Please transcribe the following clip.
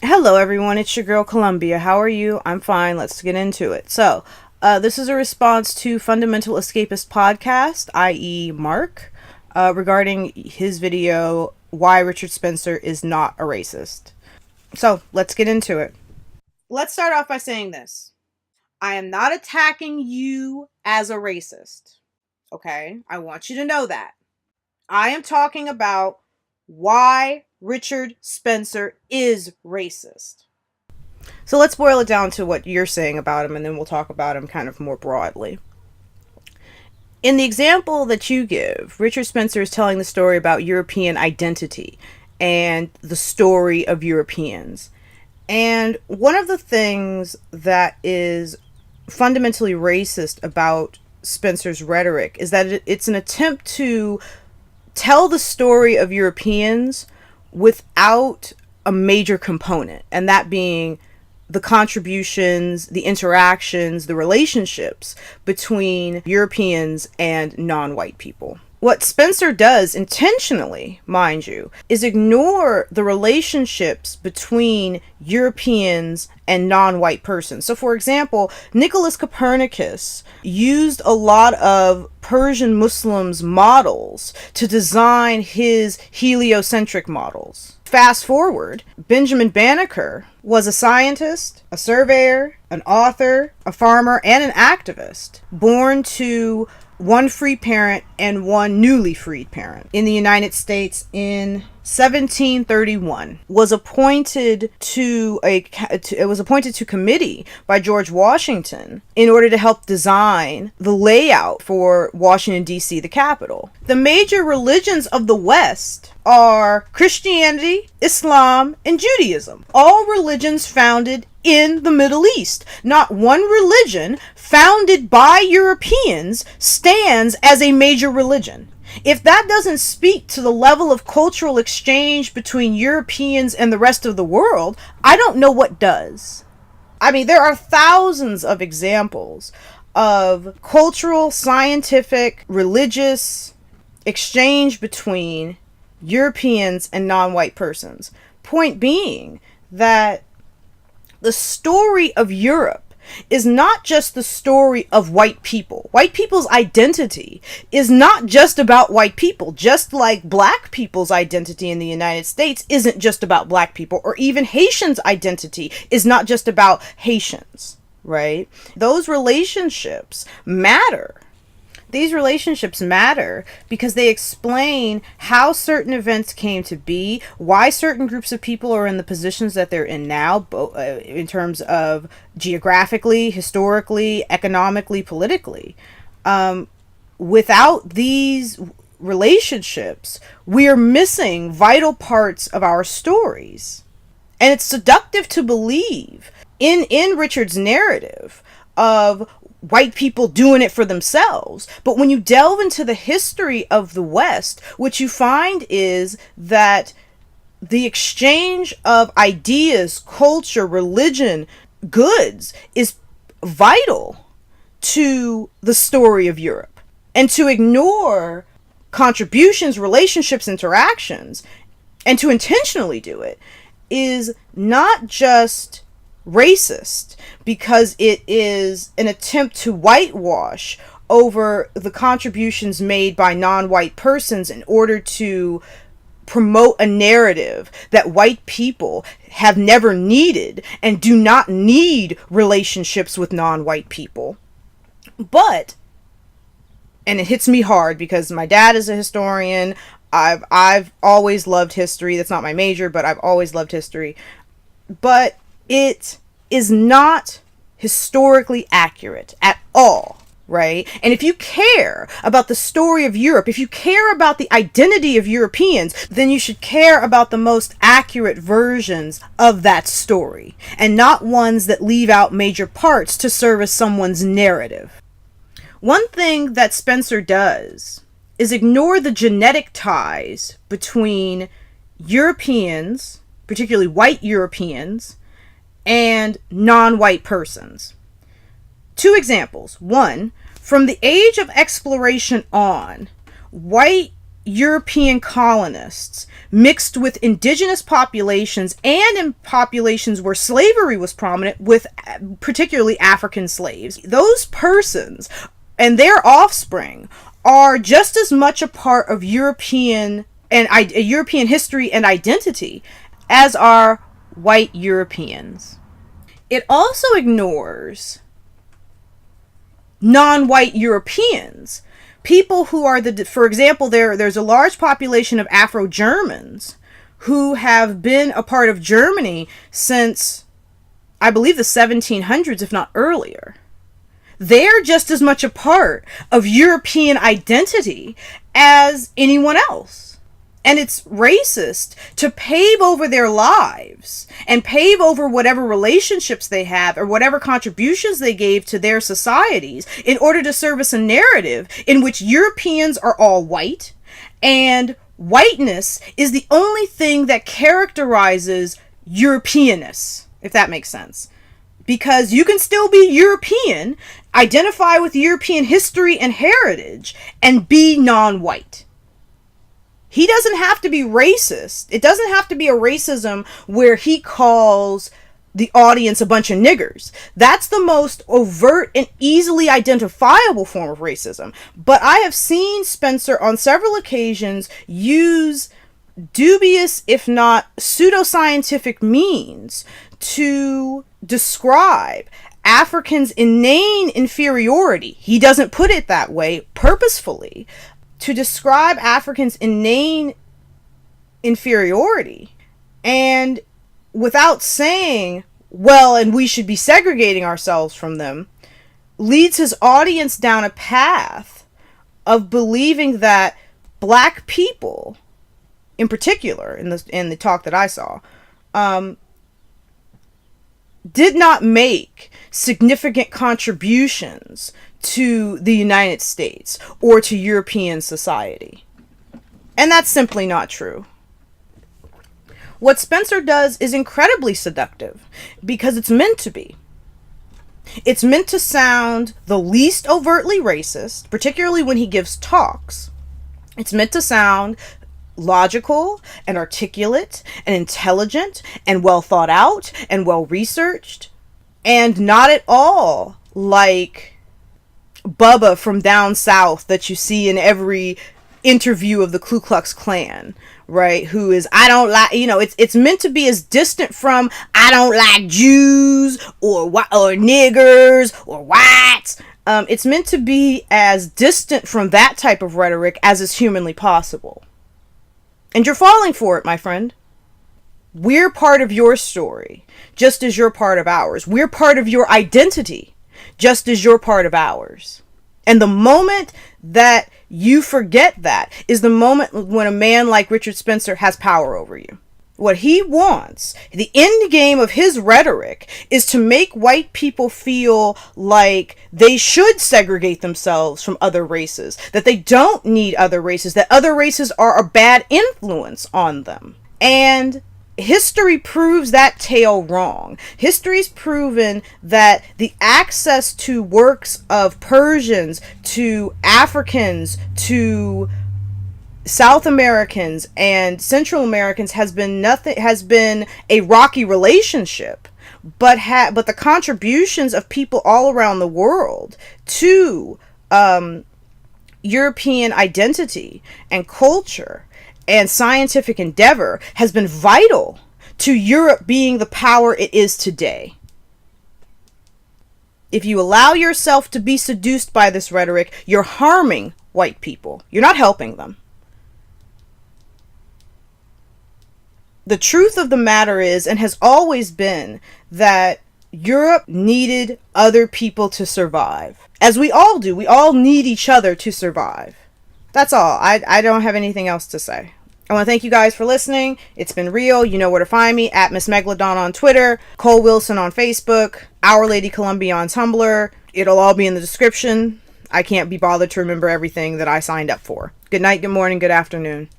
Hello, everyone. It's your girl, Columbia. How are you? I'm fine. Let's get into it. This is a response to Fundamental Escapist Podcast, i.e., Mark, regarding his video, Why Richard Spencer is Not a Racist. So, let's get into it. Let's start off by saying this. I am not attacking you as a racist. Okay? I want you to know that. I am talking about why Richard Spencer is racist. So let's boil it down to what you're saying about him, and then we'll talk about him kind of more broadly. In the example that you give, Richard Spencer is telling the story about European identity and the story of Europeans. And one of the things that is fundamentally racist about Spencer's rhetoric is that it's an attempt to tell the story of Europeans without a major component, and that being the contributions, the interactions, the relationships between Europeans and non-white people. What Spencer does intentionally, mind you, is ignore the relationships between Europeans and non-white persons. So, for example, Nicholas Copernicus used a lot of Persian Muslims' models to design his heliocentric models. Fast forward, Benjamin Banneker was a scientist, a surveyor, an author, a farmer, and an activist, born to one free parent and one newly freed parent in the United States in 1731. Was appointed to committee by George Washington in order to help design the layout for Washington, D.C., the capital. The major religions of the West are Christianity, Islam, and Judaism. All religions founded in the Middle East. Not one religion founded by Europeans stands as a major religion. If that doesn't speak to the level of cultural exchange between Europeans and the rest of the world, I don't know what does. I mean, there are thousands of examples of cultural, scientific, religious exchange between Europeans and non-white persons. Point being that the story of Europe is not just the story of white people. White people's identity is not just about white people, just like black people's identity in the United States isn't just about black people, or even Haitians' identity is not just about Haitians, right? Those relationships matter. These relationships matter because they explain how certain events came to be, why certain groups of people are in the positions that they're in now, in terms of geographically, historically, economically, politically. Without these relationships, we are missing vital parts of our stories. And it's seductive to believe in Richard's narrative of white people doing it for themselves. But when you delve into the history of the West, what you find is that the exchange of ideas, culture, religion, goods is vital to the story of Europe. And to ignore contributions, relationships, interactions, and to intentionally do it is not just racist, because it is an attempt to whitewash over the contributions made by non-white persons in order to promote a narrative that white people have never needed and do not need relationships with non-white people. But, and it hits me hard because my dad is a historian. I've always loved history. That's not my major, but I've always loved history. But it is not historically accurate at all, right? And if you care about the story of Europe, if you care about the identity of Europeans, then you should care about the most accurate versions of that story, and not ones that leave out major parts to serve as someone's narrative. One thing that Spencer does is ignore the genetic ties between Europeans, particularly white Europeans, and non-white persons. Two examples. One, from the age of exploration on, white European colonists mixed with indigenous populations and in populations where slavery was prominent, with particularly African slaves, those persons and their offspring are just as much a part of European history and identity as are white Europeans. It also ignores non-white Europeans, people who are for example, there's a large population of Afro-Germans who have been a part of Germany since, I believe, the 1700s, if not earlier. They're just as much a part of European identity as anyone else. And it's racist to pave over their lives and pave over whatever relationships they have or whatever contributions they gave to their societies in order to service a narrative in which Europeans are all white and whiteness is the only thing that characterizes Europeanness, if that makes sense. Because you can still be European, identify with European history and heritage, and be non-white. He doesn't have to be racist. It doesn't have to be a racism where he calls the audience a bunch of niggers. That's the most overt and easily identifiable form of racism. But I have seen Spencer on several occasions use dubious, if not pseudoscientific means to describe Africans' inane inferiority. He doesn't put it that way purposefully. To describe Africans' inane inferiority, and without saying, well, and we should be segregating ourselves from them, leads his audience down a path of believing that black people, in particular, in the talk that I saw, did not make significant contributions to the United States or to European society. And that's simply not true. What Spencer does is incredibly seductive because it's meant to be. It's meant to sound the least overtly racist, particularly when he gives talks. It's meant to sound logical and articulate and intelligent and well thought out and well researched, and not at all like Bubba from down south that you see in every interview of the Ku Klux Klan, right? Who is, I don't like, it's meant to be as distant from, I don't like Jews or niggers or whites. It's meant to be as distant from that type of rhetoric as is humanly possible. And you're falling for it, my friend. We're part of your story, just as you're part of ours. We're part of your identity, just as you're part of ours. And the moment that you forget that is the moment when a man like Richard Spencer has power over you. What he wants, the end game of his rhetoric, is to make white people feel like they should segregate themselves from other races, that they don't need other races, that other races are a bad influence on them. And history proves that tale wrong. History's proven that the access to works of Persians, to Africans, to South Americans and Central Americans has been a rocky relationship, but the contributions of people all around the world to European identity and culture and scientific endeavor has been vital to Europe being the power it is today. If you allow yourself to be seduced by this rhetoric, you're harming white people. You're not helping them. The truth of the matter is, and has always been, that Europe needed other people to survive. As we all do. We all need each other to survive. That's all. I don't have anything else to say. I want to thank you guys for listening. It's been real. You know where to find me. At Miss Megalodon on Twitter. Cole Wilson on Facebook. Our LadyColumbia on Tumblr. It'll all be in the description. I can't be bothered to remember everything that I signed up for. Good night, good morning, good afternoon.